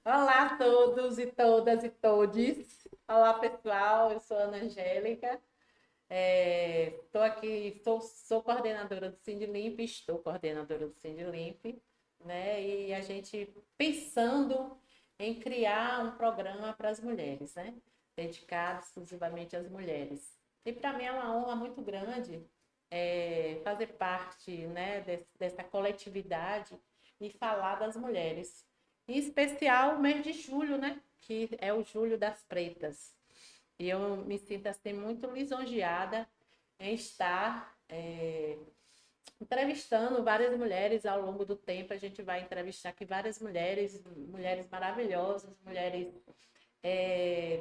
Olá a todos e todas e todes. Olá, pessoal. Eu sou a Ana Angélica. Estou aqui, sou coordenadora do Sindlimp, estou coordenadora do Sindlimp, né? E a gente pensando em criar um programa para as mulheres, né? Dedicado exclusivamente às mulheres. E para mim é uma honra muito grande fazer parte, né, dessa coletividade e falar das mulheres. Em especial o mês de julho, né? Que é o Julho das Pretas. E eu me sinto assim muito lisonjeada em estar entrevistando várias mulheres ao longo do tempo. A gente vai entrevistar aqui várias mulheres, mulheres maravilhosas, mulheres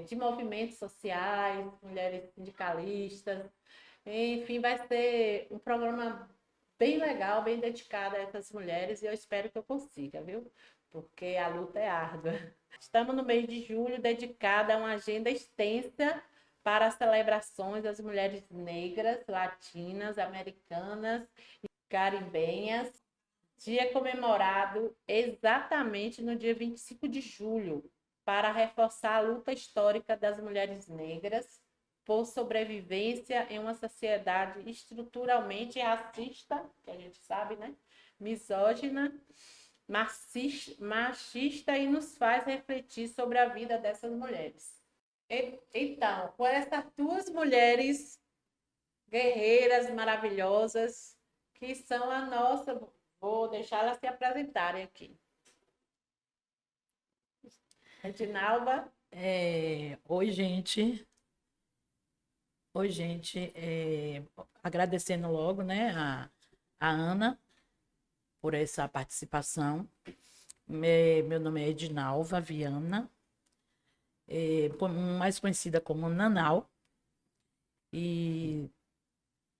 de movimentos sociais, mulheres sindicalistas. Enfim, vai ser um programa bem legal, bem dedicado a essas mulheres e eu espero que eu consiga, viu? Porque a luta é árdua. Estamos no mês de julho dedicada a uma agenda extensa para as celebrações das mulheres negras, latinas, americanas e caribenhas. Dia comemorado exatamente no dia 25 de julho, para reforçar a luta histórica das mulheres negras por sobrevivência em uma sociedade estruturalmente racista, que a gente sabe, né? Misógina, machista e nos faz refletir sobre a vida dessas mulheres. Então, com essas duas mulheres guerreiras maravilhosas, que são a nossa, vou deixar elas se apresentarem aqui. Edinalva. Oi, gente. Oi, gente. Agradecendo logo, né, a Ana por essa participação. Meu nome é Edinalva Viana, mais conhecida como Nanau, e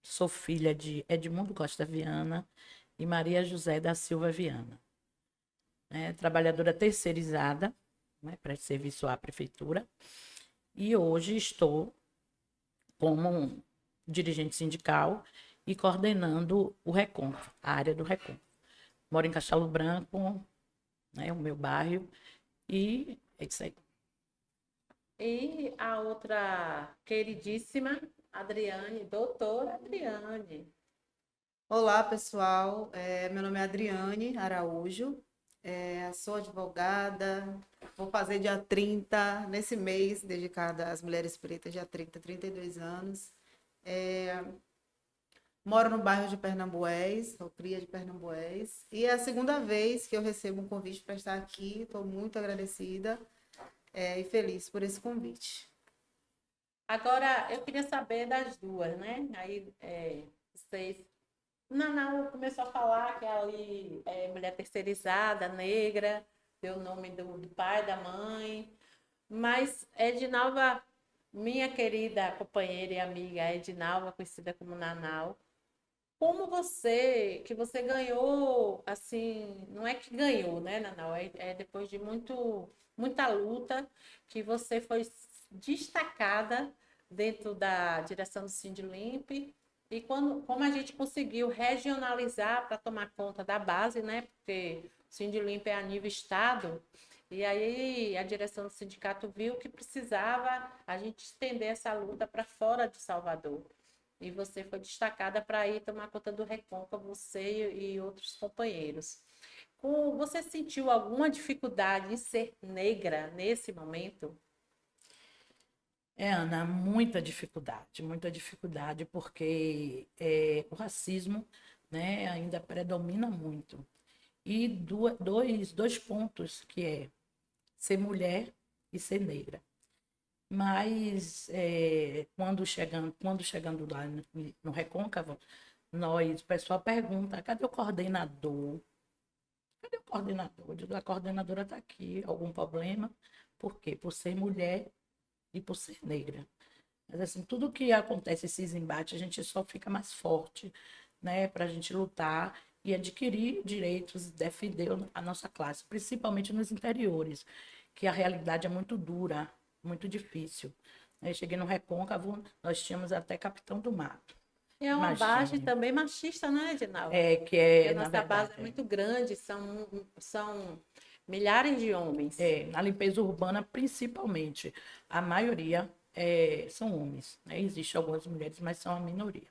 sou filha de Edmundo Costa Viana e Maria José da Silva Viana, né, trabalhadora terceirizada, né, para serviço à prefeitura, e hoje estou como dirigente sindical e coordenando o Recon, a área do Recon. Moro em Castelo Branco, né, o meu bairro, e é isso aí. E a outra queridíssima, Adriane, doutora Adriane. Olá, pessoal. Meu nome é Adriane Araújo. Sou advogada. Vou fazer dia 30 nesse mês, dedicada às mulheres pretas, dia 30, 32 anos. É, Moro no bairro de Pernambués, sou cria de Pernambués. E é a segunda vez que eu recebo um convite para estar aqui. Estou muito agradecida, e feliz por esse convite. Agora, eu queria saber das duas, né? Aí, vocês. Nanau começou a falar que ali é mulher terceirizada, negra, deu o nome do pai, da mãe. Mas Edinalva, minha querida companheira e amiga Edinalva, conhecida como Nanau, como que você ganhou, assim, não é que ganhou, né, Nanau? É depois de muita luta que você foi destacada dentro da direção do Sindlimp. E como a gente conseguiu regionalizar para tomar conta da base, né? Porque o Sindlimp é a nível estado, e aí a direção do sindicato viu que precisava a gente estender essa luta para fora de Salvador. E você foi destacada para ir tomar conta do Recôncavo, você e outros companheiros. Você sentiu alguma dificuldade em ser negra nesse momento? Ana, muita dificuldade, porque o racismo, né, ainda predomina muito. E dois pontos, que é ser mulher e ser negra. Mas quando chegando lá no Recôncavo, o pessoal pergunta, cadê o coordenador? Cadê o coordenador? Eu digo, a coordenadora está aqui, algum problema? Por quê? Por ser mulher e por ser negra. Mas assim, tudo que acontece, esses embates, a gente só fica mais forte, né, para a gente lutar e adquirir direitos, defender a nossa classe, principalmente nos interiores, que a realidade é muito dura, muito difícil. Eu cheguei no Recôncavo, nós tínhamos até Capitão do Mato. E é uma base Imagine. também machista, né, Edinalva? Que Porque a na nossa base verdade, é muito grande, são milhares de homens. Na limpeza urbana, principalmente, a maioria são homens, né? Existem algumas mulheres, mas são a minoria.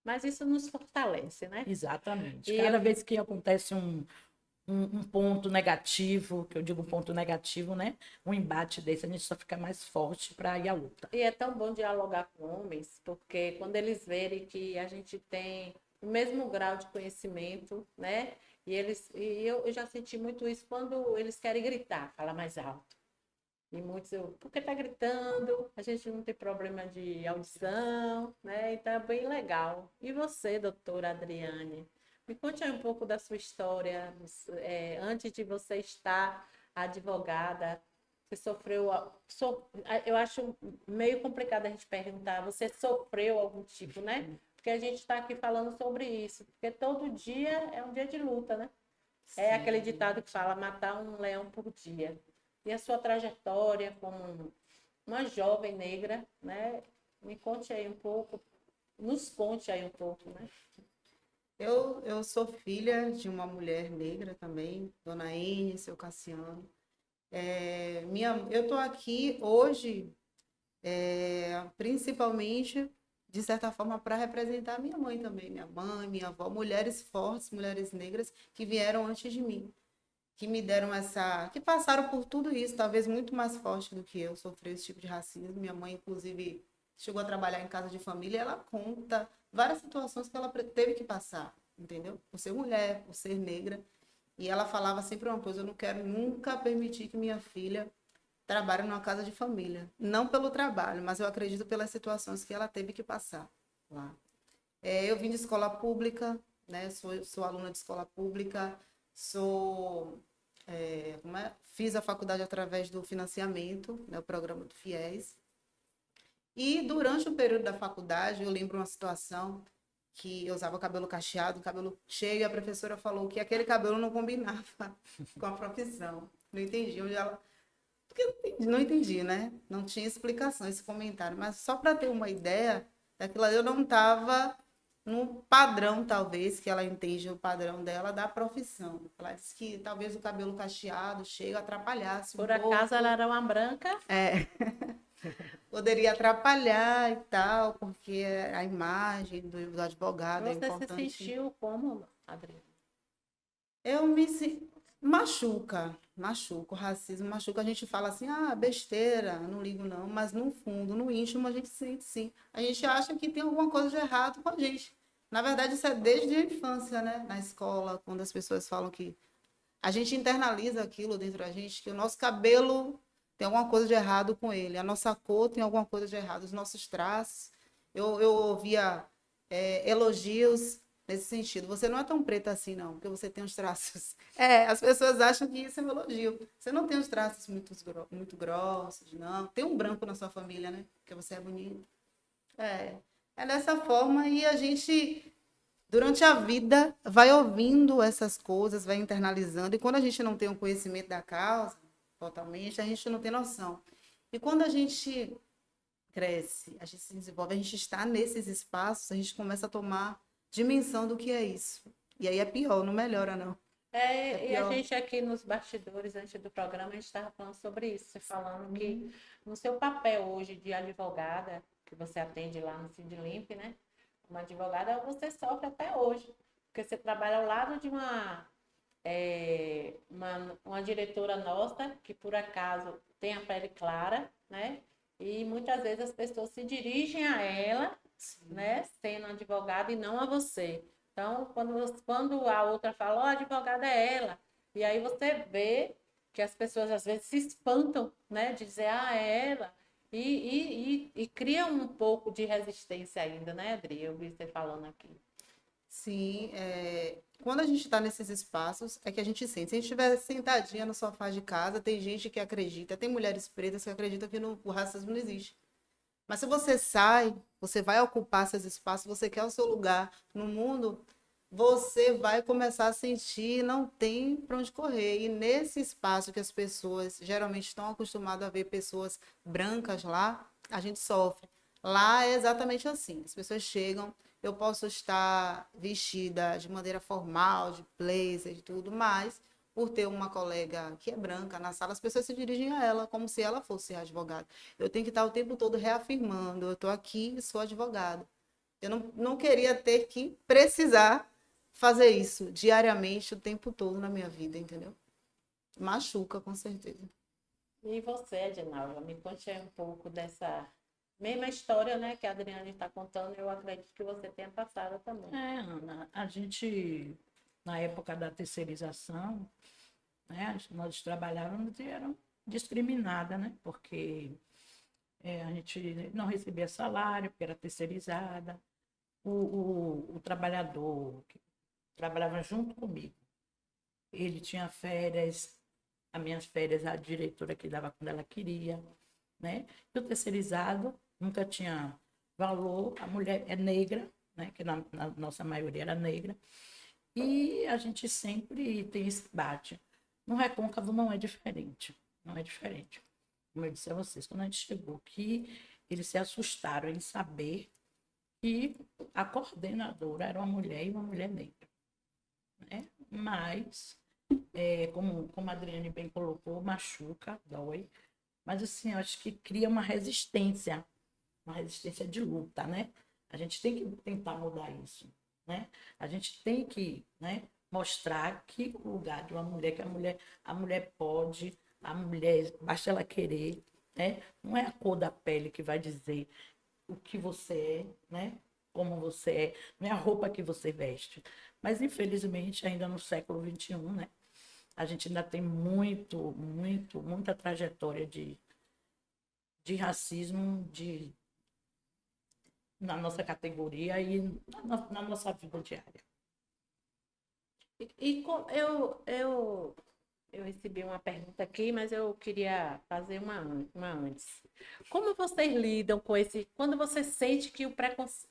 Mas isso nos fortalece, né? Exatamente. E Cada vez que acontece um ponto negativo, que eu digo ponto negativo, né? Um embate desse, a gente só fica mais forte para ir à luta. E é tão bom dialogar com homens, porque quando eles verem que a gente tem o mesmo grau de conhecimento, né? E eu já senti muito isso quando eles querem gritar, falar mais alto. E muitos, porque tá gritando, a gente não tem problema de audição, né? Então é bem legal. E você, doutora Adriane? Me conte aí um pouco da sua história. Antes de você estar advogada, você sofreu. Eu acho meio complicado a gente perguntar, você sofreu algum tipo, né? Porque a gente está aqui falando sobre isso. Porque todo dia é um dia de luta, né? É aquele ditado que fala matar um leão por dia. E a sua trajetória como uma jovem negra, né? Me conte aí um pouco, nos conte aí um pouco, né? Eu sou filha de uma mulher negra também, Dona Ene, seu Cassiano. Eu estou aqui hoje, principalmente, de certa forma, para representar minha mãe também, minha mãe, minha avó, mulheres fortes, mulheres negras que vieram antes de mim, que me deram que passaram por tudo isso, talvez muito mais forte do que eu, sofreu esse tipo de racismo. Minha mãe, inclusive, chegou a trabalhar em casa de família, e ela conta várias situações que ela teve que passar, entendeu? Por ser mulher, por ser negra. E ela falava sempre uma coisa: eu não quero nunca permitir que minha filha trabalhe numa casa de família. Não pelo trabalho, mas eu acredito pelas situações que ela teve que passar lá. Eu vim de escola pública, né? Sou aluna de escola pública, fiz a faculdade através do financiamento, né? O programa do FIES. E durante o período da faculdade, eu lembro uma situação que eu usava cabelo cacheado, cabelo cheio, e a professora falou que aquele cabelo não combinava com a profissão. Não entendi. Porque não entendi, né? Não tinha explicação esse comentário. Mas só para ter uma ideia, daquilo ali eu não estava no padrão, talvez, que ela entende o padrão dela da profissão. Ela disse que talvez o cabelo cacheado, cheio, atrapalhasse um Por pouco. acaso ela era uma branca? Poderia atrapalhar e tal, porque a imagem do advogado é Você se importante. sentiu como, Adriana? Eu me machuca, o racismo machuca. A gente fala assim, besteira, não ligo não, mas no fundo, no íntimo, a gente sente sim. A gente acha que tem alguma coisa de errado com a gente. Na verdade, isso é desde a infância, né? Na escola, quando as pessoas falam que a gente internaliza aquilo dentro da gente, que o nosso cabelo tem alguma coisa de errado com ele, a nossa cor tem alguma coisa de errado, os nossos traços. Eu ouvia elogios nesse sentido. Você não é tão preta assim, não, porque você tem os traços. As pessoas acham que isso é um elogio. Você não tem os traços muito grossos, não. Tem um branco na sua família, né? Porque você é bonita. É dessa forma, e a gente, durante a vida, vai ouvindo essas coisas, vai internalizando, e quando a gente não tem um conhecimento da causa, totalmente, a gente não tem noção. E quando a gente cresce, a gente se desenvolve, a gente está nesses espaços, a gente começa a tomar dimensão do que é isso. E aí é pior, não melhora, não. E a gente aqui nos bastidores, antes do programa, a gente estava falando sobre isso, você falando que no seu papel hoje de advogada, que você atende lá no Sindlimp, né? Uma advogada, você sofre até hoje, porque você trabalha ao lado de uma diretora nossa, que por acaso tem a pele clara, né? E muitas vezes as pessoas se dirigem a ela, né? Sendo advogada e não a você. Então, quando a outra fala, a advogada é ela, e aí você vê que as pessoas às vezes se espantam, né? De dizer, é ela. E cria um pouco de resistência ainda, né, Adri? Eu vi você falando aqui. Sim, quando a gente está nesses espaços, é que a gente sente. Se a gente estiver sentadinha no sofá de casa, tem gente que acredita, tem mulheres pretas que acreditam que o racismo não existe. Mas se você sai, você vai ocupar esses espaços, você quer o seu lugar no mundo, você vai começar a sentir, não tem para onde correr. E nesse espaço que as pessoas geralmente estão acostumadas a ver pessoas brancas lá, a gente sofre. Lá é exatamente assim. As pessoas chegam, eu posso estar vestida de maneira formal, de blazer e tudo, mas por ter uma colega que é branca na sala, as pessoas se dirigem a ela como se ela fosse advogada. Eu tenho que estar o tempo todo reafirmando, eu estou aqui e sou advogada. Eu não queria ter que precisar fazer isso diariamente, o tempo todo na minha vida, entendeu? Machuca, com certeza. E você, Edinalva, me conte aí um pouco dessa mesma história, né, que a Adriane está contando. Eu acredito que você tenha passado também. Ana, a gente, na época da terceirização, né, nós trabalhávamos e eram discriminadas, né, porque a gente não recebia salário, porque era terceirizada. O trabalhador que trabalhava junto comigo, ele tinha férias, as minhas férias a diretora que dava quando ela queria, né? E o terceirizado nunca tinha valor, a mulher é negra, né? Que na nossa maioria era negra, e a gente sempre tem esse embate. No Recôncavo não é diferente, não é diferente. Como eu disse a vocês, quando a gente chegou aqui, eles se assustaram em saber que a coordenadora era uma mulher e uma mulher negra, né? Mas, como a Adriane bem colocou, machuca, dói, mas assim, eu acho que cria uma resistência de luta, né? A gente tem que tentar mudar isso, né? A gente tem que, né, mostrar que o lugar de uma mulher, que a mulher pode, a mulher, basta ela querer, né? Não é a cor da pele que vai dizer o que você é, né? Como você é, não é a roupa que você veste. Mas, infelizmente, ainda no século XXI, né? A gente ainda tem muita trajetória de racismo na nossa categoria e na nossa vida diária. Eu recebi uma pergunta aqui, mas eu queria fazer uma antes. Como vocês lidam com esse... Quando você sente que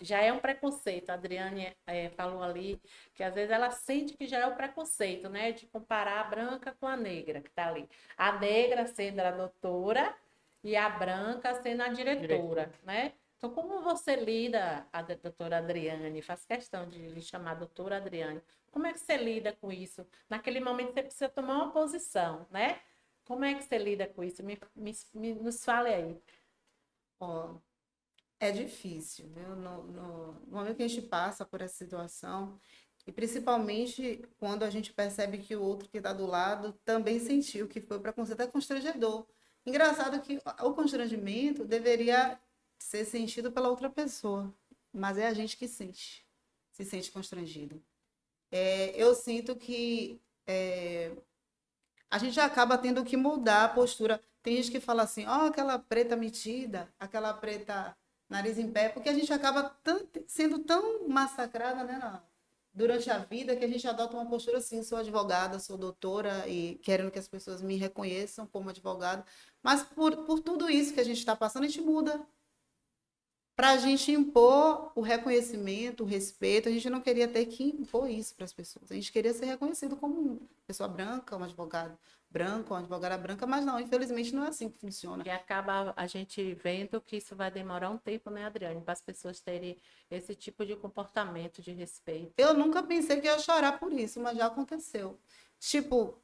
já é um preconceito, a Adriane falou ali, que às vezes ela sente que já é o preconceito, né? De comparar a branca com a negra, que está ali. A negra sendo a doutora e a branca sendo a diretora, né? Então, como você lida, a doutora Adriane, faz questão de lhe chamar doutora Adriane, como é que você lida com isso? Naquele momento você precisa tomar uma posição, né? Como é que você lida com isso? Nos fale aí. Ó, é difícil, viu? No momento que a gente passa por essa situação, e principalmente quando a gente percebe que o outro que está do lado também sentiu que foi preconceito, é constrangedor. Engraçado que o constrangimento deveria ser sentido pela outra pessoa, mas é a gente que se sente constrangido. Eu sinto que a gente acaba tendo que mudar a postura. Tem gente que fala assim, ó, aquela preta metida, aquela preta nariz em pé, porque a gente acaba sendo tão massacrada, né, durante a vida, que a gente adota uma postura assim, sou advogada, sou doutora e querendo que as pessoas me reconheçam como advogada. Mas por tudo isso que a gente está passando, a gente muda. Para a gente impor o reconhecimento, o respeito, a gente não queria ter que impor isso para as pessoas. A gente queria ser reconhecido como uma pessoa branca, um advogado branco, uma advogada branca, mas não, infelizmente não é assim que funciona. E acaba a gente vendo que isso vai demorar um tempo, né, Adriane, para as pessoas terem esse tipo de comportamento de respeito. Eu nunca pensei que ia chorar por isso, mas já aconteceu. Tipo,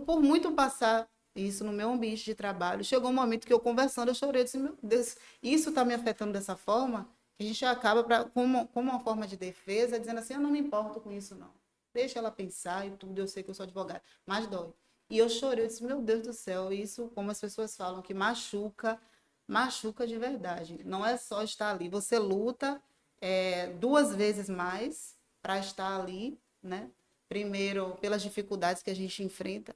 por muito passar isso no meu ambiente de trabalho, chegou um momento que eu conversando, eu chorei, eu disse, meu Deus, isso está me afetando dessa forma, que a gente acaba, como uma forma de defesa, dizendo assim, eu não me importo com isso, não. Deixa ela pensar e tudo, eu sei que eu sou advogada, mas dói. E eu chorei, eu disse, meu Deus do céu, isso, como as pessoas falam, que machuca, machuca de verdade. Não é só estar ali, você luta 2 vezes mais para estar ali, né? Primeiro, pelas dificuldades que a gente enfrenta.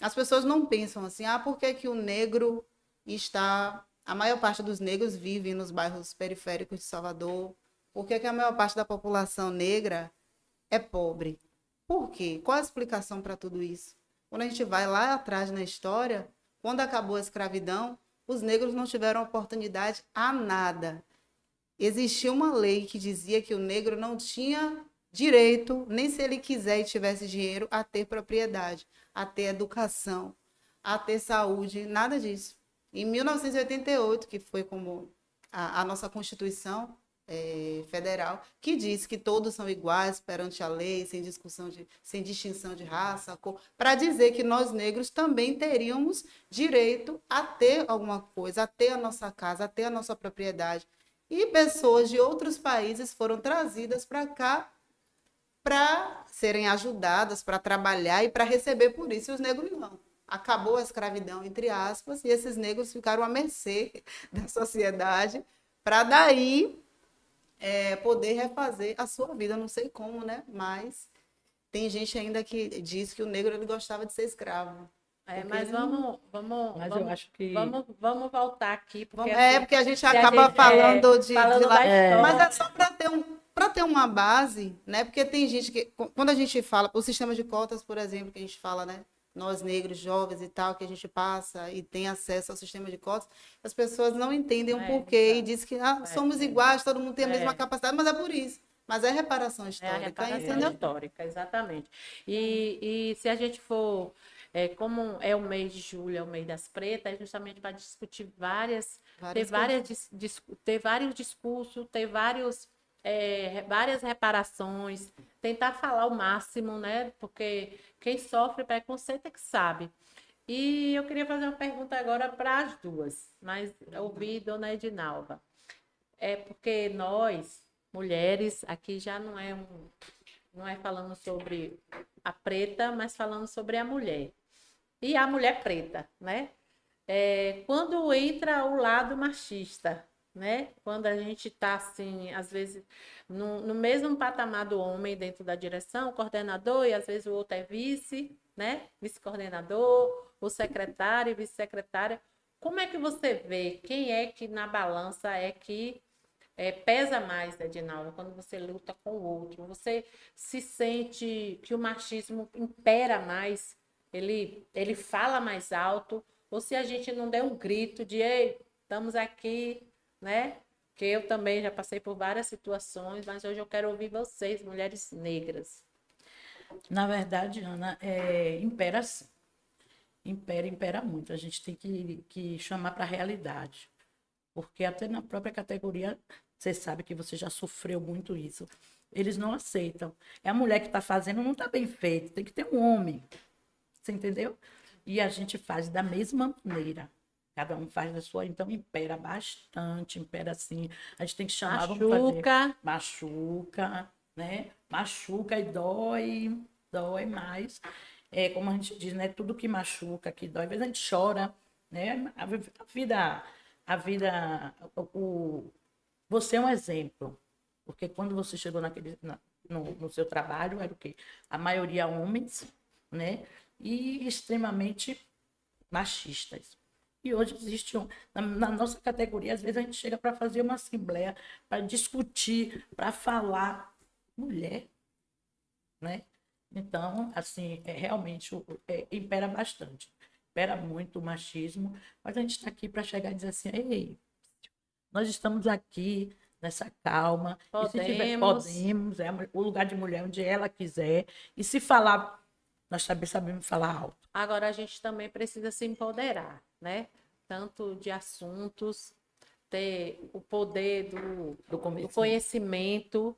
As pessoas não pensam assim, por que que o negro está... A maior parte dos negros vive nos bairros periféricos de Salvador. Por que que a maior parte da população negra é pobre? Por quê? Qual a explicação para tudo isso? Quando a gente vai lá atrás na história, quando acabou a escravidão, os negros não tiveram oportunidade a nada. Existia uma lei que dizia que o negro não tinha direito, nem se ele quiser e tivesse dinheiro, a ter propriedade, a ter educação, a ter saúde, nada disso. Em 1988, que foi como a nossa Constituição, Federal, que diz que todos são iguais perante a lei, sem distinção de raça, cor, para dizer que nós negros também teríamos direito a ter alguma coisa, a ter a nossa casa, a ter a nossa propriedade. E pessoas de outros países foram trazidas para cá para serem ajudadas, para trabalhar e para receber por isso, e os negros não. Acabou a escravidão, entre aspas, e esses negros ficaram à mercê da sociedade para daí poder refazer a sua vida. Eu não sei como, né? Mas tem gente ainda que diz que o negro ele gostava de ser escravo. Mas Mas eu acho que vamos voltar aqui, porque Porque a gente se a acaba gente, falando falando lá. da história. Mas é só para ter uma base, né? Porque tem gente que, quando a gente fala, o sistema de cotas, por exemplo, que a gente fala, né? Nós negros, jovens e tal, que a gente passa e tem acesso ao sistema de cotas, as pessoas não entendem o porquê e dizem que somos iguais, todo mundo tem a mesma capacidade, mas é por isso. Mas é reparação É a histórica, reparação entendeu? histórica, exatamente. E se a gente for, como é o mês de julho, é o mês das pretas, é justamente para discutir ter vários discursos, ter várias reparações, tentar falar o máximo, né? Porque quem sofre preconceito é que sabe. E eu queria fazer uma pergunta agora para as duas, mas ouvir Dona Edinalva. É porque nós, mulheres, aqui já não é falando sobre a preta, mas falando sobre a mulher. E a mulher preta, né? Quando entra o lado machista, né? Quando a gente está, assim, às vezes, no mesmo patamar do homem dentro da direção, o coordenador, e às vezes o outro é vice, né? Vice-coordenador, o secretário e vice-secretária. Como é que você vê quem é que na balança pesa mais, Edinalva, quando você luta com o outro? Você se sente que o machismo impera mais? Ele fala mais alto? Ou se a gente não der um grito de ei, estamos aqui, né? Que eu também já passei por várias situações, mas hoje eu quero ouvir vocês, mulheres negras. na verdade, Ana, impera sim. Impera muito. A gente tem que chamar para a realidade. Porque até na própria categoria, você sabe que você já sofreu muito isso. Eles não aceitam. É a mulher que está fazendo, não está bem feito. Tem que ter um homem. Você entendeu? E a gente faz da mesma maneira. Cada um faz da sua, então impera bastante, impera assim. A gente tem que chamar, vamos fazer. Machuca, né? Machuca e dói mais. Como a gente diz, né? Tudo que machuca, que dói, às vezes a gente chora, né? Você é um exemplo. Porque quando você chegou no seu trabalho, era o quê? A maioria homens, né? E extremamente machistas. E hoje existe na nossa categoria, às vezes a gente chega para fazer uma assembleia, para discutir, para falar. Mulher, né? Então, assim, realmente impera bastante. Impera muito o machismo, mas a gente está aqui para chegar e dizer assim, ei, nós estamos aqui nessa calma, e se tiver, podemos, o lugar de mulher onde ela quiser, e se falar, nós também sabemos falar alto. Agora a gente também precisa se empoderar, né? Tanto de assuntos, ter o poder do conhecimento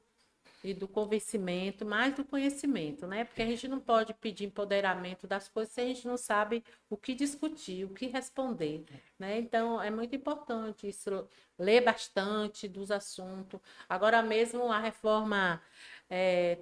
e do convencimento, mais do conhecimento, né? Porque a gente não pode pedir empoderamento das coisas se a gente não sabe o que discutir, o que responder, né? Então, é muito importante isso, ler bastante dos assuntos. Agora mesmo a reforma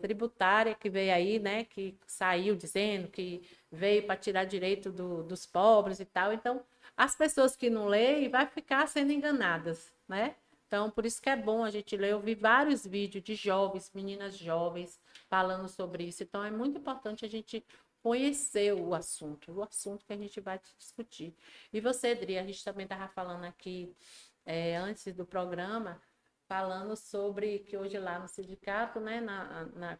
tributária que veio aí, né? Que saiu dizendo que veio para tirar direito dos pobres e tal. Então, as pessoas que não leem vai ficar sendo enganadas, né? Então, por isso que é bom a gente ler. Eu vi vários vídeos de jovens, meninas jovens, falando sobre isso. Então, é muito importante a gente conhecer o assunto que a gente vai discutir. E você, Dri, a gente também estava falando aqui, antes do programa, falando sobre que hoje lá no sindicato, né,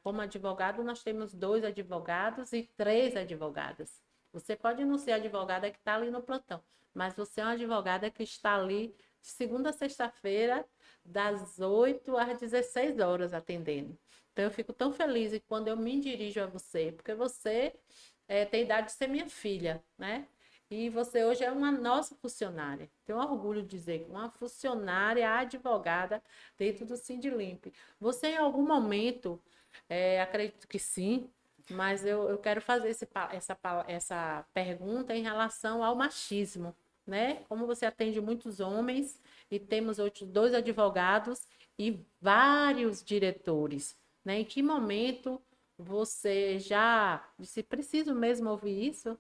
como advogado, nós temos 2 advogados e 3 advogadas. Você pode não ser a advogada que está ali no plantão, mas você é uma advogada que está ali de segunda a sexta-feira, das 8 às 16 horas atendendo. Então, eu fico tão feliz quando eu me dirijo a você, porque você tem idade de ser minha filha, né? E você hoje é uma nossa funcionária. Tenho orgulho de dizer que uma funcionária advogada dentro do Sindilimp. Você, em algum momento, acredito que sim, mas eu quero fazer essa pergunta em relação ao machismo, né? Como você atende muitos homens e temos outros 2 advogados e vários diretores, né? Em que momento você já disse, preciso mesmo ouvir isso?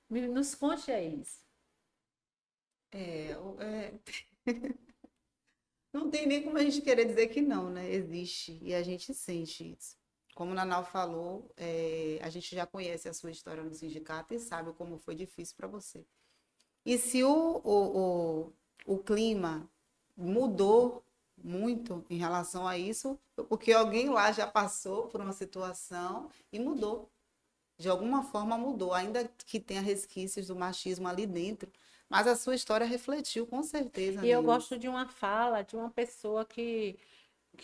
Nos conte aí isso. É, não tem nem como a gente querer dizer que não, né? Existe e a gente sente isso. Como o Nanau falou, a gente já conhece a sua história no sindicato e sabe como foi difícil para você. E se o clima mudou muito em relação a isso, porque alguém lá já passou por uma situação e mudou. De alguma forma mudou, ainda que tenha resquícios do machismo ali dentro, mas a sua história refletiu com certeza E eu neles. gosto de uma fala de uma pessoa que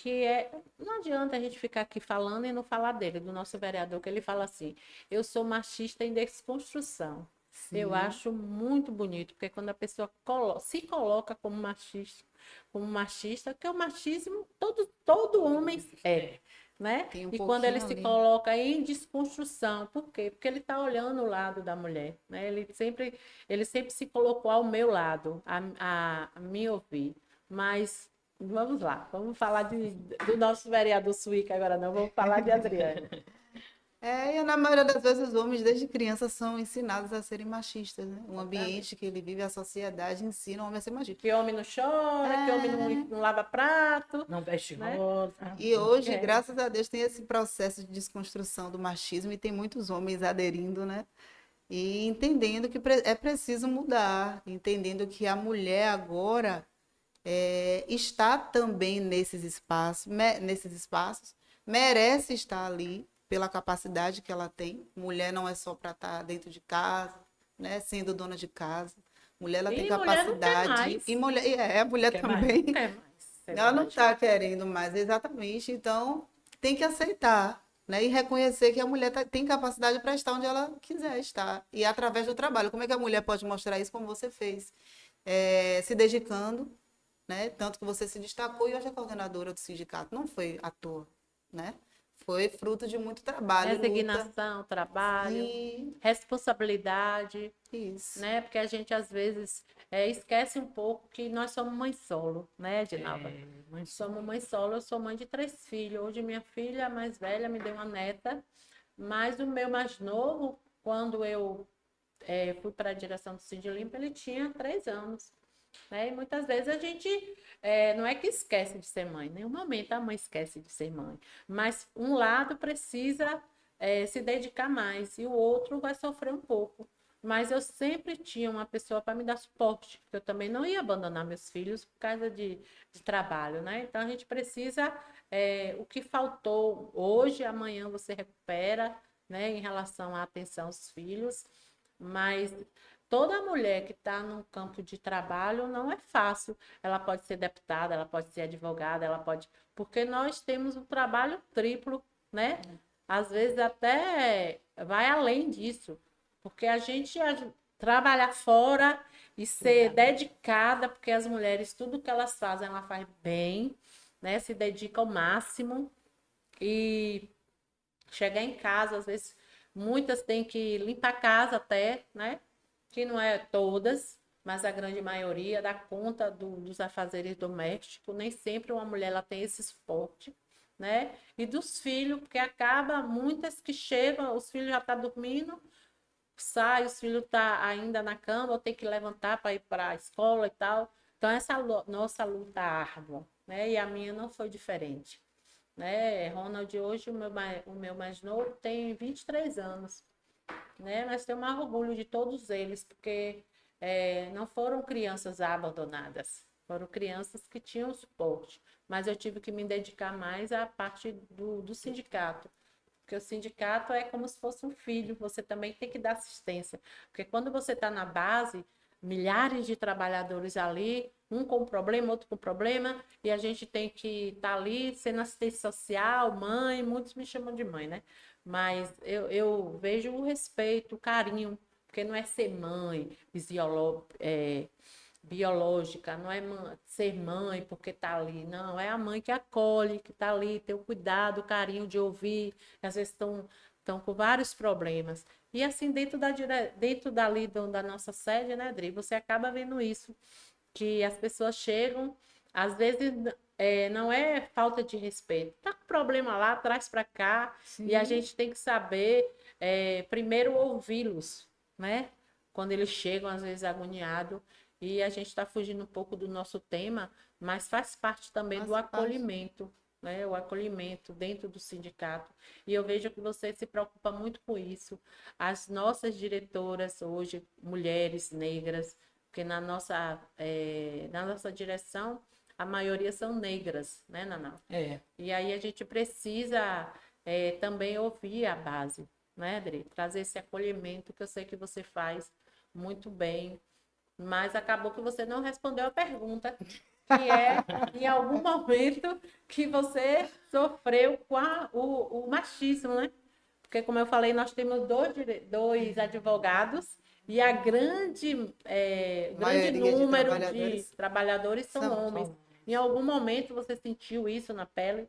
é. Não adianta a gente ficar aqui falando e não falar dele, do nosso vereador, que ele fala assim: eu sou machista em desconstrução. Eu Sim, acho muito bonito, porque quando a pessoa se coloca como machista, que o machismo todo homem é, né? tem um E quando ele pouquinho se ali. coloca em desconstrução, por quê? Porque ele está olhando o lado da mulher, né? Ele sempre se colocou ao meu lado, a me ouvir. Mas vamos lá, vamos falar do nosso vereador Suíca agora, não, vamos falar de Adriane. E na maioria das vezes os homens desde criança são ensinados a serem machistas, né? O Exatamente. ambiente que ele vive, a sociedade ensina o homem a ser machista. Que homem não chora, que homem não lava prato, Não veste né? rosa. E hoje, É. graças a Deus, tem esse processo de desconstrução do machismo e tem muitos homens aderindo, né? E entendendo que é preciso mudar, entendendo que a mulher agora está também nesses espaços, merece estar ali pela capacidade que ela tem. Mulher não é só para estar dentro de casa, né? Sendo dona de casa. Mulher ela tem E mulher não quer capacidade e mais. a mulher Quer mais, não? também. Não quer mais ser Ela dona não de está casa. querendo mais, exatamente. Então, tem que aceitar, né? E reconhecer que a mulher tem capacidade para estar onde ela quiser estar. E através do trabalho. Como é que a mulher pode mostrar isso como você fez? Se dedicando, né? Tanto que você se destacou e hoje é coordenadora do sindicato. Não foi à toa, né? Foi fruto de muito trabalho, luta. Resignação, trabalho, Sim, responsabilidade, isso. né? Porque a gente às vezes esquece um pouco que nós somos mãe solo, né, Edinalva? Mas Somos mãe solo, eu sou mãe de 3 filhos. Hoje minha filha a mais velha me deu uma neta, mas o meu mais novo, quando eu fui para a direção do Cindy Limpa, ele tinha 3 anos. Né? E muitas vezes a gente não é que esquece de ser mãe, em nenhum momento a mãe esquece de ser mãe, mas um lado precisa se dedicar mais e o outro vai sofrer um pouco. Mas eu sempre tinha uma pessoa para me dar suporte, porque eu também não ia abandonar meus filhos por causa de trabalho, né? Então a gente precisa, o que faltou hoje, amanhã você recupera, né, em relação à atenção aos filhos, mas toda mulher que está num campo de trabalho não é fácil. Ela pode ser deputada, ela pode ser advogada, ela pode. Porque nós temos um trabalho triplo, né? Às vezes até vai além disso. Porque a gente trabalhar fora e ser dedicada, porque as mulheres, tudo que elas fazem, ela faz bem, né? Se dedica ao máximo. E chegar em casa, às vezes, muitas têm que limpar a casa até, né? Que não é todas, mas a grande maioria dá conta dos afazeres domésticos. Nem sempre uma mulher ela tem esse suporte, né? E dos filhos, porque acaba muitas que chegam, os filhos já estão dormindo, sai, os filhos estão ainda na cama, ou tem que levantar para ir para a escola e tal. Então, essa nossa luta árdua, né? E a minha não foi diferente, né? Ronald, hoje, o meu mais novo, tem 23 anos, né? Mas tenho mais orgulho de todos eles, porque não foram crianças abandonadas, foram crianças que tinham suporte. Mas eu tive que me dedicar mais à parte do sindicato, porque o sindicato é como se fosse um filho, você também tem que dar assistência. Porque quando você está na base, milhares de trabalhadores ali, um com problema, outro com problema, e a gente tem que estar ali sendo assistência social, mãe, muitos me chamam de mãe, né? Mas eu vejo o respeito, o carinho, Porque não é ser mãe biológica, não é ser mãe porque está ali, não, é a mãe que acolhe, que está ali, tem o cuidado, o carinho de ouvir, às vezes estão com vários problemas. E assim, dentro dali da nossa sede, né, Adri, você acaba vendo isso, que as pessoas chegam, às vezes não é falta de respeito, tá com problema lá, traz para cá, e a gente tem que saber primeiro ouvi-los, né? Quando eles chegam, às vezes agoniados, e a gente está fugindo um pouco do nosso tema, mas faz parte também do acolhimento, né? O acolhimento dentro do sindicato. E eu vejo que você se preocupa muito com isso. As nossas diretoras hoje, mulheres negras, porque na nossa direção, a maioria são negras, né, Naná? E aí a gente precisa também ouvir a base, né, Adri? Trazer esse acolhimento que eu sei que você faz muito bem, mas acabou que você não respondeu a pergunta, que é em algum momento que você sofreu com o machismo, né? Porque, como eu falei, nós temos dois advogados e a grande número de trabalhadores são homens. Em algum momento você sentiu isso na pele?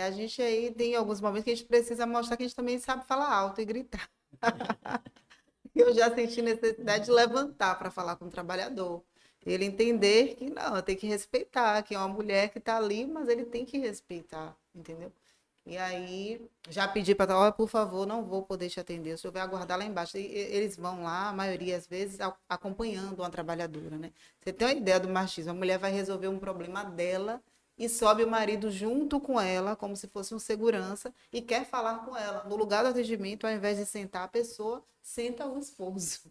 A gente aí tem alguns momentos que a gente precisa mostrar que a gente também sabe falar alto e gritar. Eu já senti necessidade de levantar para falar com o trabalhador. Ele entender que não, tem que respeitar, que é uma mulher que está ali, mas ele tem que respeitar, entendeu? E aí, já pedi para olha, por favor, não vou poder te atender, o senhor vai aguardar lá embaixo. E eles vão lá, a maioria, às vezes, acompanhando uma trabalhadora, né? Você tem uma ideia do machismo, a mulher vai resolver um problema dela e sobe o marido junto com ela, como se fosse um segurança, e quer falar com ela. No lugar do atendimento, ao invés de sentar a pessoa, senta o esposo.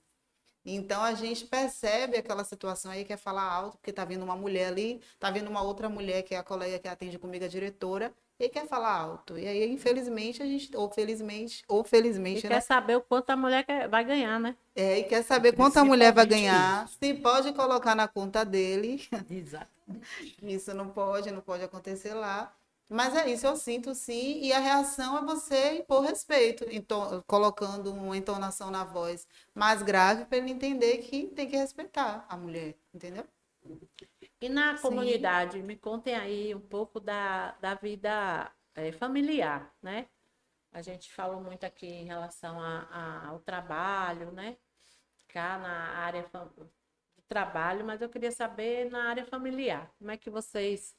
Então a gente percebe aquela situação aí, quer falar alto, porque tá vindo uma mulher ali, tá vindo uma outra mulher que é a colega que atende comigo, a diretora, e quer falar alto. E aí, infelizmente, a gente, ou felizmente, E né? quer saber o quanto a mulher vai ganhar, né? E quer saber quanto a mulher vai ganhar, se pode colocar na conta dele. Exatamente. Isso não pode acontecer lá. Mas é isso, eu sinto sim, e a reação é você impor respeito, colocando uma entonação na voz mais grave para ele entender que tem que respeitar a mulher, entendeu? E na comunidade, me contem aí um pouco da vida familiar, né? A gente falou muito aqui em relação ao trabalho, né? Cá na área do trabalho, mas eu queria saber na área familiar, como é que vocês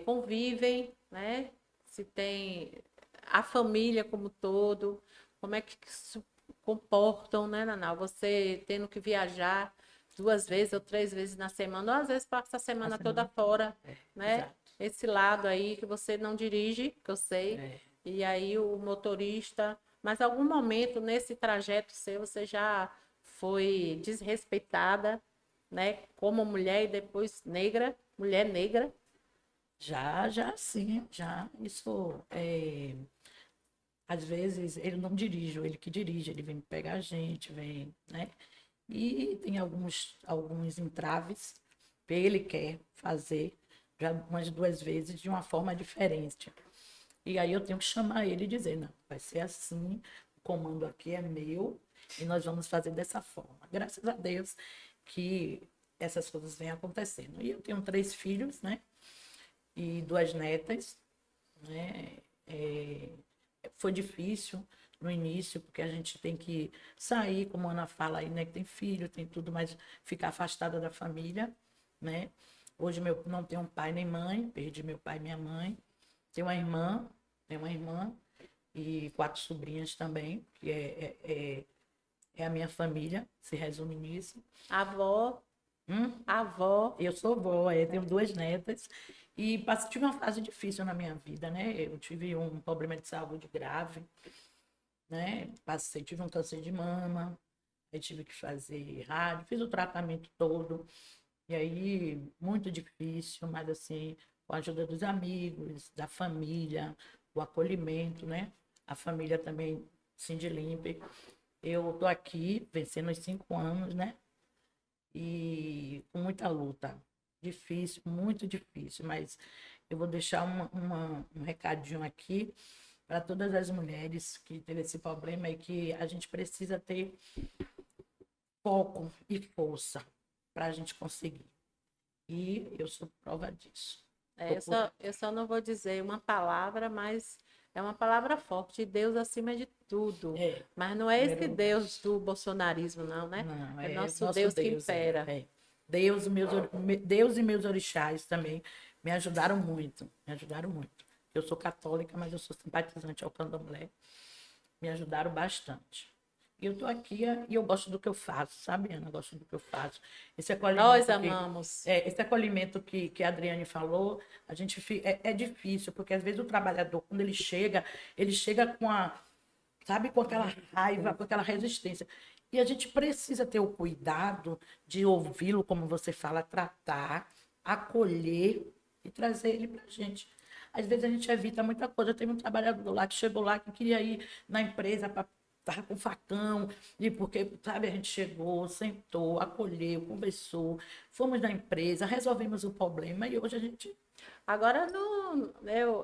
convivem, né? Se tem a família como todo, como é que se comportam, né, Naná? Você tendo que viajar 2 vezes ou 3 vezes na semana, ou às vezes passa a semana toda fora, né? Exato. Esse lado aí que você não dirige, que eu sei, e aí o motorista, mas algum momento nesse trajeto seu você já foi desrespeitada, né? Como mulher e depois negra, mulher negra? Já sim, já. Isso às vezes ele não dirige, ele que dirige, ele vem pegar a gente, vem, né? E tem alguns entraves que ele quer fazer já umas 2 vezes de uma forma diferente. E aí eu tenho que chamar ele e dizer, não, vai ser assim, o comando aqui é meu e nós vamos fazer dessa forma. Graças a Deus que essas coisas vêm acontecendo. E eu tenho 3 filhos, né? E 2 netas, né? Foi difícil no início, porque a gente tem que sair, como a Ana fala aí, né? Que tem filho, tem tudo, mas ficar afastada da família, né? Hoje não tenho pai nem mãe, perdi meu pai e minha mãe. Tenho uma irmã e 4 sobrinhas também, que é a minha família, se resume nisso. Avó, avó. Eu sou vó, tenho 2 netas. E tive uma fase difícil na minha vida, né? Eu tive um problema de saúde grave, né? Tive um câncer de mama, aí tive que fazer rádio, fiz o tratamento todo. E aí, muito difícil, mas assim, com a ajuda dos amigos, da família, o acolhimento, né? A família também, Sindilimpe. Eu tô aqui, vencendo os 5 anos, né? E com muita luta. Difícil, muito difícil, mas eu vou deixar um recadinho aqui para todas as mulheres que teve esse problema é que a gente precisa ter foco e força para a gente conseguir. E eu sou prova disso. Eu só não vou dizer uma palavra, mas é uma palavra forte, Deus acima de tudo. É, Mas não é esse primeiro lugar. Deus do bolsonarismo, não, né? Não, É é nosso nosso Deus que Deus, impera. Deus, Deus e meus orixás também me ajudaram muito, me ajudaram muito. Eu sou católica, mas eu sou simpatizante ao candomblé. Me ajudaram bastante. E eu tô aqui e eu gosto do que eu faço, sabe, Ana? Eu gosto do que eu faço. Esse Nós acolhimento amamos. esse acolhimento que a Adriane falou, é difícil, porque às vezes o trabalhador, quando ele chega com sabe, com aquela raiva, com aquela resistência. E a gente precisa ter o cuidado de ouvi-lo, como você fala, tratar, acolher e trazer ele para a gente. Às vezes a gente evita muita coisa. Tem um trabalhador lá que chegou lá que queria ir na empresa para estar com facão, e porque, sabe, a gente chegou, sentou, acolheu, conversou, fomos na empresa, resolvemos o problema e hoje a gente. Agora não,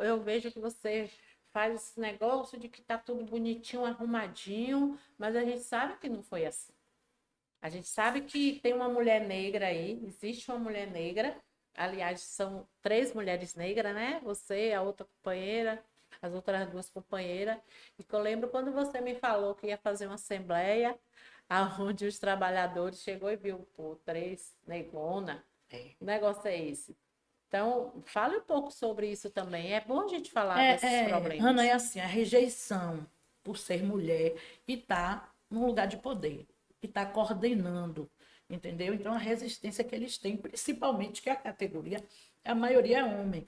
eu vejo que você faz esse negócio de que tá tudo bonitinho, arrumadinho, mas a gente sabe que não foi assim. A gente sabe que tem uma mulher negra aí, existe uma mulher negra. Aliás, são 3 mulheres negras, né? Você, a outra companheira, as outras 2 companheiras. E que eu lembro quando você me falou que ia fazer uma assembleia, aonde os trabalhadores chegou e viu, pô, 3 negona. O negócio é esse. Então, fale um pouco sobre isso também. É bom a gente falar desses Ana, problemas. é assim, a rejeição por ser mulher e tá num lugar de poder, e tá coordenando, entendeu? Então, a resistência que eles têm, principalmente que a categoria, a maioria é homem.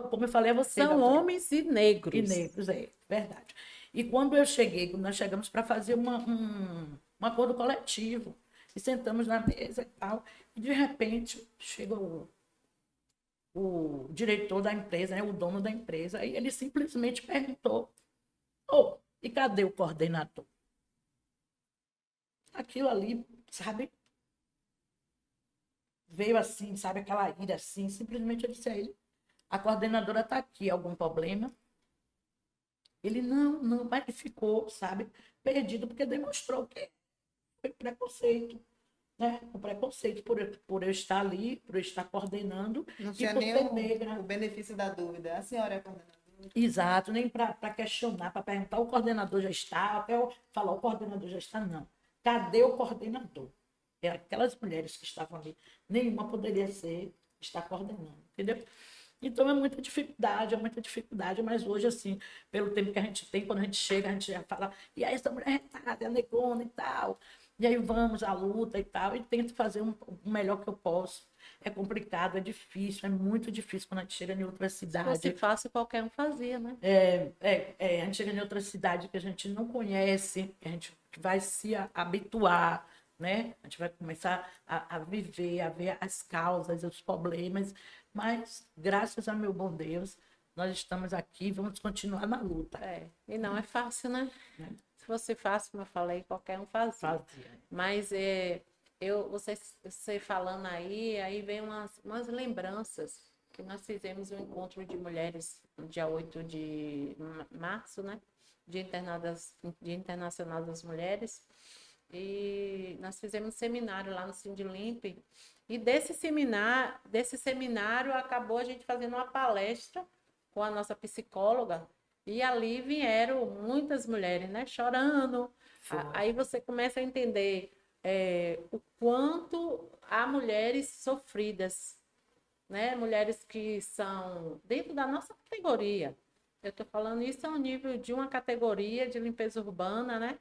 Como eu falei a você, São homens e e negros. negros, é verdade. E quando eu cheguei, quando nós chegamos para fazer um acordo coletivo, e sentamos na mesa e tal, e de repente chega o diretor da empresa, né, o dono da empresa, e ele simplesmente perguntou: "Oh, e cadê o coordenador?" Aquilo ali, sabe, veio assim, sabe, aquela ira assim, simplesmente eu disse a ele: "A coordenadora está aqui, algum problema?" Ele não, mas ele ficou, sabe, perdido, porque demonstrou que foi preconceito, né? O preconceito por eu estar ali, por eu estar coordenando Não e tinha por nem ser negra. o benefício da dúvida. A senhora é coordenadora? Exato, nem para questionar, para perguntar, o coordenador já está, até eu falar, o coordenador já está, não. Cadê o coordenador? É aquelas mulheres que estavam ali, nenhuma poderia estar coordenando, entendeu? Então é muita dificuldade, mas hoje, assim, pelo tempo que a gente tem, quando a gente chega, a gente já fala, e aí essa mulher retada, é negona e tal. E aí vamos à luta e tal, e tento fazer o melhor que eu posso. É complicado, é difícil, é muito difícil quando a gente chega em outra Se fosse cidade. fácil, qualquer um fazia, né? A gente chega em outra cidade que a gente não conhece, que a gente vai se habituar, né? A gente vai começar a viver, a ver as causas, os problemas, mas graças a meu bom Deus, nós estamos aqui, vamos continuar na luta. E não é fácil, né? Né? Se fosse fácil, como eu falei, qualquer um fazia. Fazia. Mas você falando aí vem umas lembranças que nós fizemos um encontro de mulheres no dia 8 de março, né? Dia Internacional das Mulheres. E nós fizemos um seminário lá no Sindilimp. E desse seminário acabou a gente fazendo uma palestra com a nossa psicóloga. E ali vieram muitas mulheres, né? Chorando. Aí você começa a entender o quanto há mulheres sofridas, né? Mulheres que são dentro da nossa categoria. Eu estou falando isso ao nível de uma categoria de limpeza urbana, né?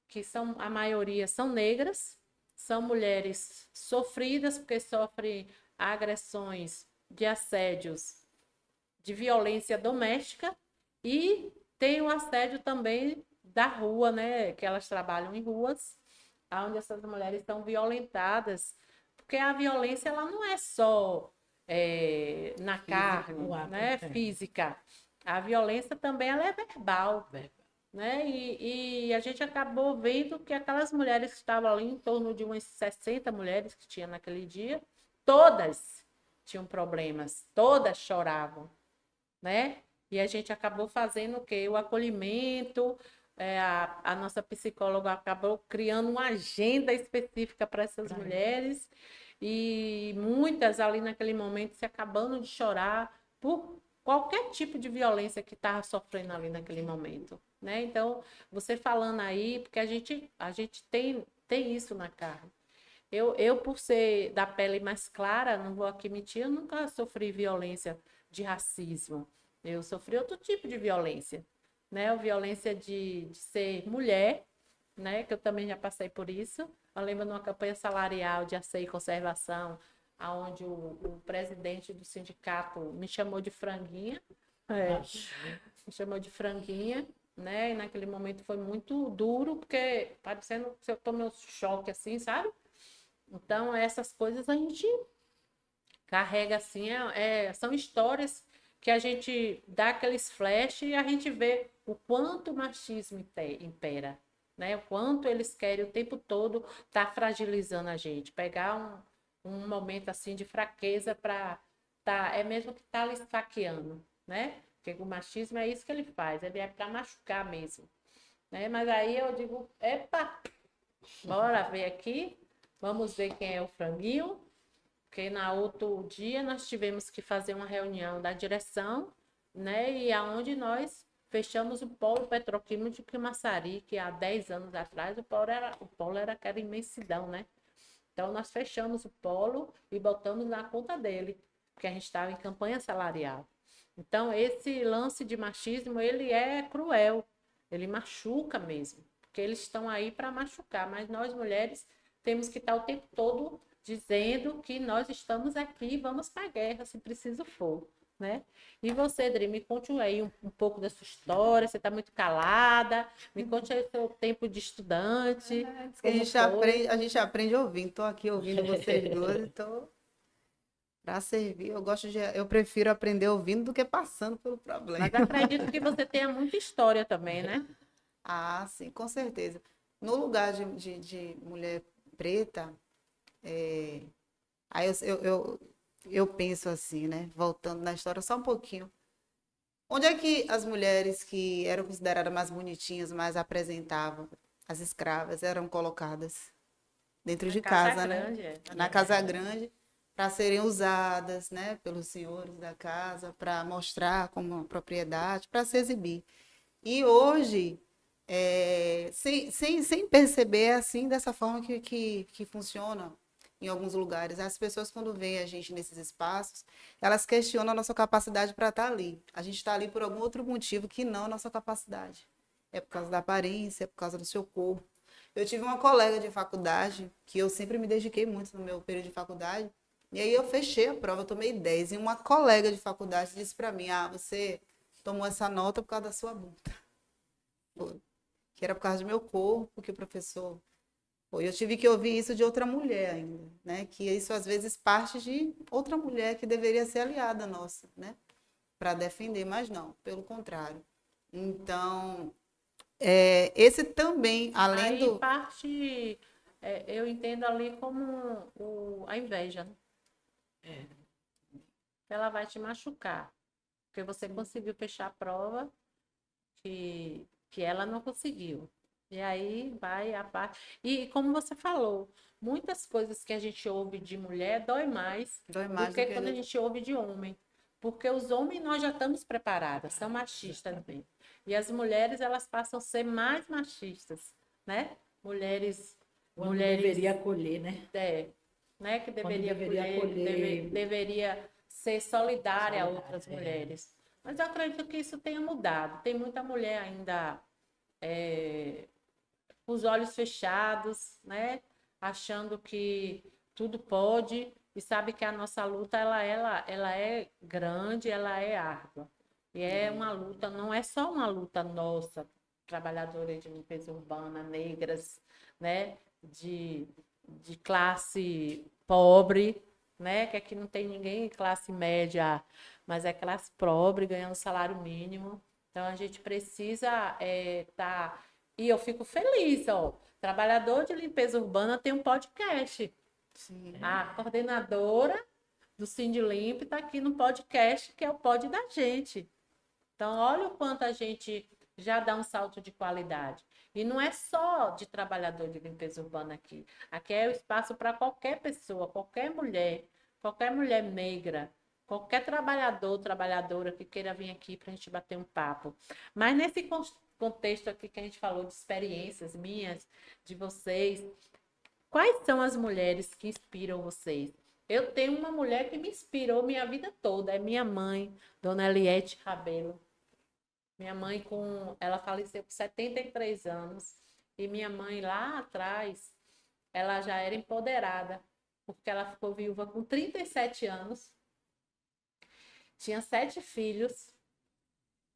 Que são, a maioria são negras, são mulheres sofridas, porque sofrem agressões de assédios, de violência doméstica, e tem o assédio também da rua, né? Que elas trabalham em ruas, onde essas mulheres estão violentadas, porque a violência ela não é só na carne, né? Física. A violência também ela é verbal. Né? E a gente acabou vendo que aquelas mulheres que estavam ali, em torno de umas 60 mulheres que tinha naquele dia, todas tinham problemas, todas choravam, né? E a gente acabou fazendo o quê? O acolhimento, a nossa psicóloga acabou criando uma agenda específica para essas mulheres, e muitas ali naquele momento se acabando de chorar por qualquer tipo de violência que estava sofrendo ali naquele momento, né? Então, você falando aí, porque a gente tem isso na carne. Eu, por ser da pele mais clara, não vou aqui mentir, eu nunca sofri violência de racismo. Eu sofri outro tipo de violência, né? A violência de ser mulher, né? Que eu também já passei por isso. Eu lembro de uma campanha salarial de aceio e conservação, onde o presidente do sindicato me chamou de franguinha. É, me chamou de franguinha, né? E naquele momento foi muito duro, porque parecendo que eu tomei um choque assim, sabe? Então, essas coisas a gente carrega assim, são histórias que a gente dá aqueles flash e a gente vê o quanto o machismo impera, né? O quanto eles querem o tempo todo estar fragilizando a gente, pegar um momento assim de fraqueza para é mesmo que tá ali esfaqueando, né? Porque o machismo é isso que ele faz, ele é para machucar mesmo, né? Mas aí eu digo, epa, bora ver aqui, vamos ver quem é o franguinho, porque na outro dia nós tivemos que fazer uma reunião da direção, né? E aonde nós fechamos o polo petroquímico de Camaçari, que há 10 anos atrás o polo era aquela imensidão, né? Então nós fechamos o polo e botamos na conta dele, porque a gente estava em campanha salarial. Então esse lance de machismo, ele é cruel, ele machuca mesmo, porque eles estão aí para machucar, mas nós mulheres temos que estar o tempo todo dizendo que nós estamos aqui e vamos para a guerra, se preciso for, né? E você, Dri, me conte aí um pouco da sua história, você está muito calada, me conte aí o seu tempo de estudante, A como gente foi. aprende, a gente aprende ouvindo. Estou aqui ouvindo vocês duas, estou para servir. Eu prefiro aprender ouvindo do que passando pelo problema. Mas acredito que você tenha muita história também, né? Ah, sim, com certeza. No lugar de mulher preta, aí eu penso assim, né? Voltando na história só um pouquinho. Onde é que as mulheres que eram consideradas mais bonitinhas, mais apresentavam, as escravas, eram colocadas? Dentro Na de Casa casa, né? Grande, é. Na casa grande, para serem usadas, né, pelos senhores da casa, para mostrar como uma propriedade, para se exibir. E hoje, sem perceber, é assim, dessa forma que funciona em alguns lugares. As pessoas, quando veem a gente nesses espaços, elas questionam a nossa capacidade para estar ali. A gente está ali por algum outro motivo que não a nossa capacidade. É por causa da aparência, é por causa do seu corpo. Eu tive uma colega de faculdade, que eu sempre me dediquei muito no meu período de faculdade, e aí eu fechei a prova, eu tomei 10, e uma colega de faculdade disse para mim, você tomou essa nota por causa da sua bunda. Foi. Que era por causa do meu corpo, que o professor... Foi. Eu tive que ouvir isso de outra mulher ainda, né? Que isso às vezes parte de outra mulher que deveria ser aliada nossa, né? Para defender, mas não, pelo contrário. Então, esse também, além Aí do... parte, eu entendo ali como a inveja, né? Ela vai te machucar, porque você conseguiu fechar a prova que ela não conseguiu. E aí vai a parte. E como você falou, muitas coisas que a gente ouve de mulher dói mais Dói do mais do que que a quando a gente... gente ouve de homem. Porque os homens nós já estamos preparadas, são machistas também. E as mulheres, elas passam a ser mais machistas, né? Mulheres, Quando mulheres, deveria acolher, né? né? Que Quando deveria deveria acolher. deveria ser solidária a Solidária, outras mulheres. Mas eu acredito que isso tenha mudado. Tem muita mulher ainda com os olhos fechados, né? Achando que tudo pode e sabe que a nossa luta ela é grande, ela é árdua. E é uma luta, não é só uma luta nossa, trabalhadoras de limpeza urbana, negras, né? De classe pobre, né? Que aqui não tem ninguém classe média, mas é classe pobre ganhando salário mínimo. Então a gente precisa estar. E eu fico feliz, ó. Trabalhador de limpeza urbana tem um podcast. Sim. A coordenadora do Sindlimp está aqui no podcast, que é o pod da gente. Então, olha o quanto a gente já dá um salto de qualidade. E não é só de trabalhador de limpeza urbana aqui. Aqui é o espaço para qualquer pessoa, qualquer mulher negra, qualquer trabalhador, trabalhadora que queira vir aqui para a gente bater um papo. Mas nesse contexto aqui que a gente falou de experiências minhas, de vocês, quais são as mulheres que inspiram vocês? Eu tenho uma mulher que me inspirou minha vida toda, é minha mãe, Dona Eliette Rabelo. Minha mãe ela faleceu com 73 anos e minha mãe lá atrás, ela já era empoderada, porque ela ficou viúva com 37 anos, tinha 7 filhos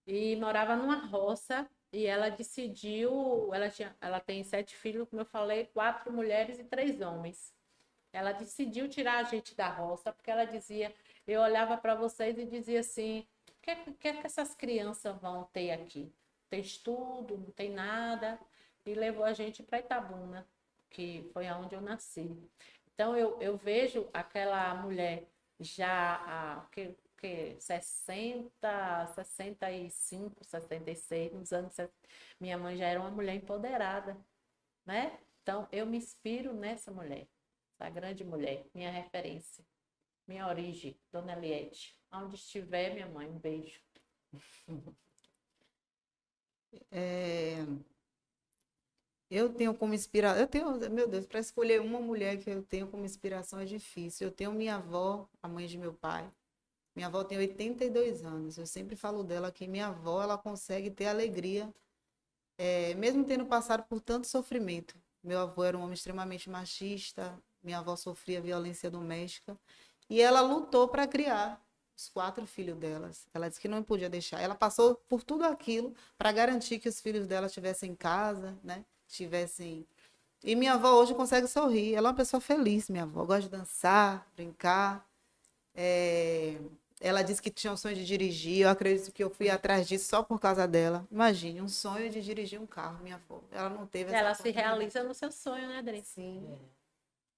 e morava numa roça e ela decidiu, ela tem 7 filhos, como eu falei, 4 mulheres e 3 homens. Ela decidiu tirar a gente da roça, porque ela dizia, eu olhava para vocês e dizia assim, o que é que essas crianças vão ter aqui? Não tem estudo, não tem nada. E levou a gente para Itabuna, que foi onde eu nasci. Então, eu vejo aquela mulher já, 60, 65, 66, nos anos 70, minha mãe já era uma mulher empoderada, né? Então, eu me inspiro nessa mulher, essa grande mulher, minha referência, minha origem, Dona Eliette. Onde estiver, minha mãe, um beijo. Eu tenho como inspiração, meu Deus, para escolher uma mulher que eu tenho como inspiração é difícil. Eu tenho minha avó, a mãe de meu pai. Minha avó tem 82 anos. Eu sempre falo dela que minha avó, ela consegue ter alegria, mesmo tendo passado por tanto sofrimento. Meu avô era um homem extremamente machista, minha avó sofria violência doméstica e ela lutou para criar os 4 filhos delas. Ela disse que não podia deixar. Ela passou por tudo aquilo para garantir que os filhos dela estivessem em casa, né? Tivessem. E minha avó hoje consegue sorrir. Ela é uma pessoa feliz, minha avó. Gosta de dançar, brincar. Ela disse que tinha um sonho de dirigir. Eu acredito que eu fui atrás disso só por causa dela. Imagine, um sonho de dirigir um carro, minha avó. Ela não teve essa Ela se oportunidade. realiza no seu sonho, né, Adri? Sim.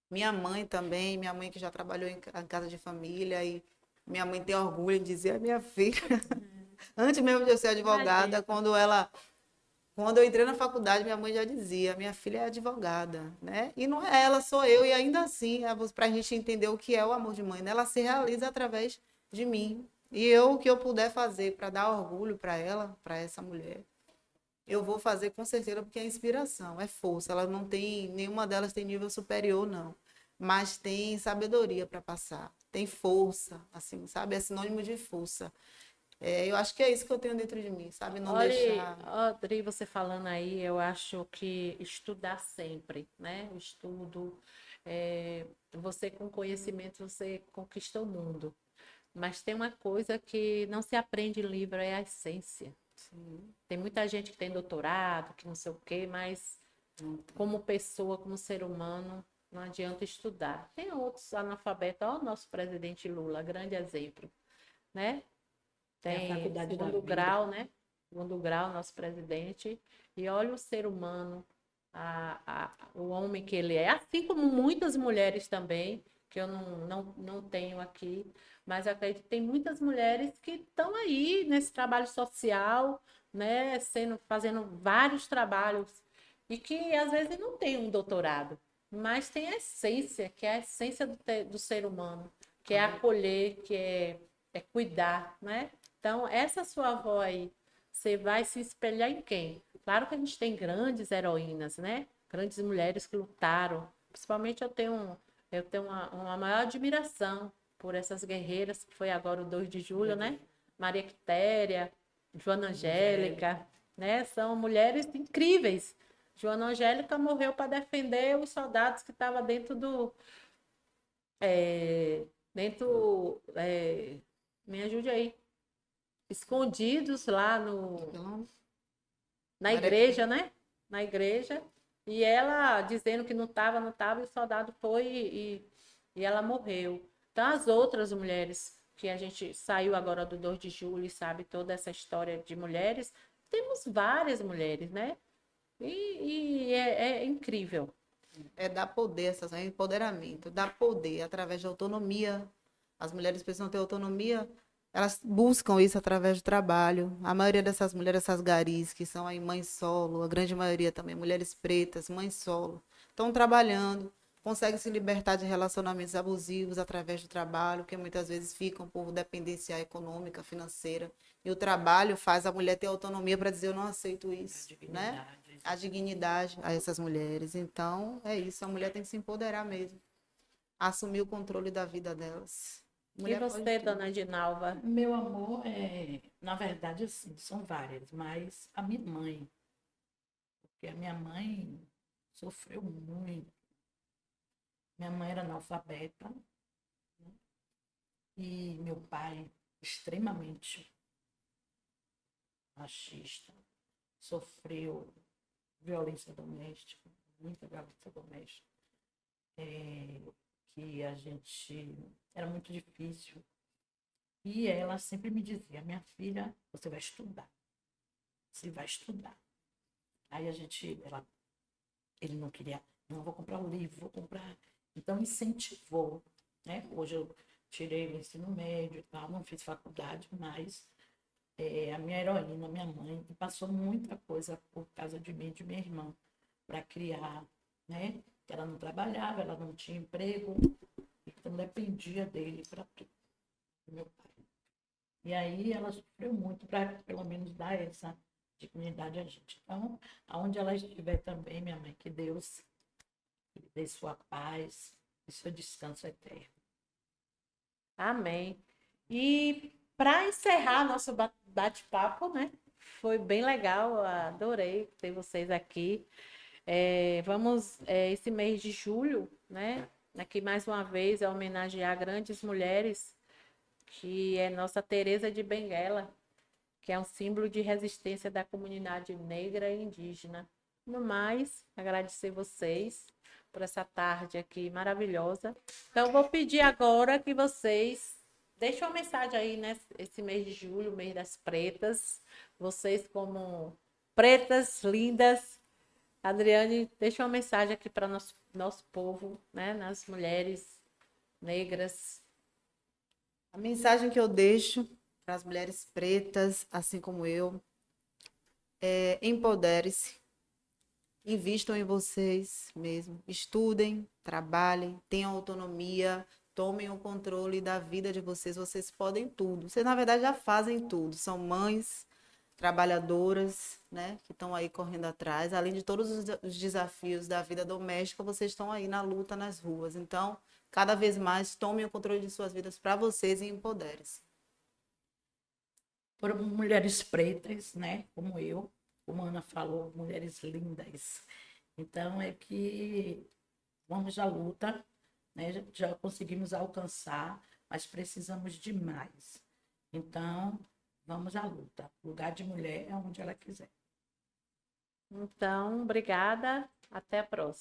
Minha mãe também, minha mãe que já trabalhou em casa de família e minha mãe tem orgulho em dizer, a minha filha, antes mesmo de eu ser advogada, quando eu entrei na faculdade, minha mãe já dizia, minha filha é advogada, né? E não é ela, sou eu, e ainda assim, para a gente entender o que é o amor de mãe, né? Ela se realiza através de mim. E eu, o que eu puder fazer para dar orgulho para ela, para essa mulher, eu vou fazer com certeza, porque é inspiração, é força. Ela não tem, nenhuma delas tem nível superior, não. Mas tem sabedoria para passar, tem força, assim, sabe? É sinônimo de força. Eu acho que é isso que eu tenho dentro de mim, sabe? Não Olha, deixar. Adri, você falando aí, eu acho que estudar sempre, né? O estudo, você com conhecimento, você conquista o mundo. Mas tem uma coisa que não se aprende em livro, é a essência. Sim. Tem muita gente que tem doutorado, que não sei o quê, mas como pessoa, como ser humano, não adianta estudar. Tem outros analfabetos, olha o nosso presidente Lula, grande exemplo, né? É a Tem faculdade da segundo vida. grau, né? Segundo grau, nosso presidente. E olha o ser humano, o homem que ele é, assim como muitas mulheres também, que eu não tenho aqui, mas eu acredito que tem muitas mulheres que estão aí nesse trabalho social, né? Fazendo vários trabalhos, e que às vezes não tem um doutorado, mas tem a essência, que é a essência do ser humano, que é acolher, que é cuidar, né? Então, essa sua avó aí, você vai se espelhar em quem? Claro que a gente tem grandes heroínas, né? Grandes mulheres que lutaram. Principalmente eu tenho uma maior admiração por essas guerreiras, que foi agora o 2 de julho, né? Maria Quitéria, Joana Angélica, né? São mulheres incríveis. Joana Angélica morreu para defender os soldados que estavam dentro do... me ajude aí. Escondidos lá na igreja, né? Na igreja. E ela dizendo que não estava, e o soldado foi e ela morreu. Então, as outras mulheres que a gente saiu agora do 2 de julho e sabe toda essa história de mulheres, temos várias mulheres, né? E é incrível. É dar poder, é empoderamento, dar poder através da autonomia. As mulheres precisam ter autonomia elas buscam isso através do trabalho. A maioria dessas mulheres, essas garis, que são aí mães solo, a grande maioria também, mulheres pretas, mães solo, estão trabalhando, conseguem se libertar de relacionamentos abusivos através do trabalho, que muitas vezes ficam por dependência econômica, financeira. E o trabalho faz a mulher ter autonomia para dizer, eu não aceito isso, né? A dignidade a essas mulheres. Então, é isso, a mulher tem que se empoderar mesmo, assumir o controle da vida delas. E Mulher pode você, tudo. dona Edinalva? Meu amor, na verdade, assim, são várias, mas a minha mãe, porque a minha mãe sofreu muito. Minha mãe era analfabeta, né? E meu pai, extremamente machista, sofreu violência doméstica, muita violência doméstica, que a gente era muito difícil. E ela sempre me dizia, minha filha, você vai estudar, você vai estudar. Aí ele não queria, não vou comprar o livro, vou comprar. Então incentivou, né? Hoje eu tirei o ensino médio e tal, não fiz faculdade, mas a minha heroína, minha mãe, passou muita coisa por causa de mim e de minha irmã, para criar, né? Ela não trabalhava, ela não tinha emprego, então dependia dele para tudo, do meu pai. E aí ela sofreu muito para, pelo menos, dar essa dignidade a gente. Então, aonde ela estiver também, minha mãe, que Deus lhe dê sua paz e seu descanso eterno. Amém. E para encerrar nosso bate-papo, né? Foi bem legal, adorei ter vocês aqui. Esse mês de julho, né? Aqui mais uma vez, homenagear grandes mulheres, que é nossa Teresa de Benguela, que é um símbolo de resistência da comunidade negra e indígena. No mais, agradecer vocês por essa tarde aqui maravilhosa. Então, vou pedir agora que vocês deixem uma mensagem aí, né? Esse mês de julho, mês das pretas. Vocês, como pretas, lindas. Adriane, deixa uma mensagem aqui para nosso povo, né? Nas mulheres negras. A mensagem que eu deixo para as mulheres pretas, assim como eu, é empodere-se, invistam em vocês mesmo, estudem, trabalhem, tenham autonomia, tomem o controle da vida de vocês. Vocês podem tudo. Vocês, na verdade, já fazem tudo. São mães trabalhadoras, né, que estão aí correndo atrás. Além de todos os desafios da vida doméstica, vocês estão aí na luta nas ruas. Então, cada vez mais, tomem o controle de suas vidas para vocês e empoderem-se. Por mulheres pretas, né, como eu, como a Ana falou, mulheres lindas. Então, é que vamos à luta, né? Já conseguimos alcançar, mas precisamos de mais. Então, vamos à luta. Lugar de mulher é onde ela quiser. Então, obrigada. Até a próxima.